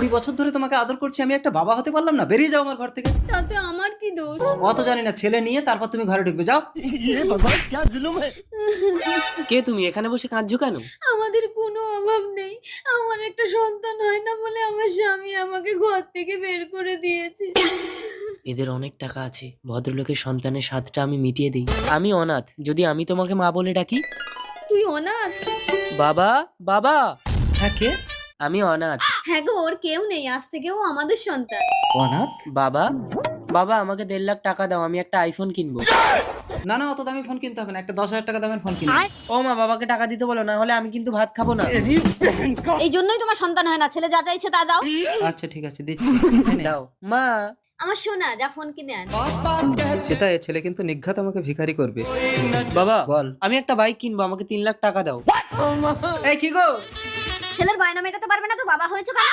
20 বছর ধরে তোমাকে আদর করছি, আমি একটা বাবা হতে পারলাম না? বেরিয়ে যাও আমার ঘর থেকে। তাতে আমার কি দোষ? অত জানি না, ছেলে নিয়ে তারপর তুমি ঘরে ঢুকবে, যাও। কে তুমি এখানে বসে কাঁদছো কেন? আমাদের কোনো অভাব নেই, আমার একটা সন্তান হয় না বলে আমার স্বামী আমাকে ঘর থেকে বের করে দিয়েছে। এদের অনেক টাকা আছে, ভদ্রলোকের সন্তানের স্বাদটা আমি মিটিয়ে দিই। আমি অনাথ, যদি আমি তোমাকে মা বলে ডাকি? তুই অনাথ? বাবা, বাবা। হ্যাঁ, কে? আমি অনাথ। হ্যাঁ গো, ওর কেউ নেই, আজ থেকে ও আমাদের সন্তান। অনাথ? বাবা, বাবা আমাকে 1.5 লাখ টাকা দাও, আমি একটা আইফোন কিনবো। না না, অত দামি ফোন কিনতে হবে না, একটা 10,000 টাকা দামের ফোন কিনবে। ও মা, বাবাকে টাকা দিতে বলো, না হলে আমি কিন্তু ভাত খাবো না। এই জন্যই তোমার সন্তান হয় না, ছেলে যা চাইছে তা দাও। আচ্ছা ঠিক আছে, দিচ্ছি। এই নে। দাও মা। আমার সোনা, যা ফোন কিনে আন। সেটা, এ ছেলে কিন্তু নিঘাত আমাকে ভিখারি করবে। বাবা, বল। আমি একটা বাইক কিনবো, আমাকে 3 লাখ টাকা দাও। এই কি গো? ছেলের বায়না মেটাতে পারবে না তো বাবা হয়েছে কেন?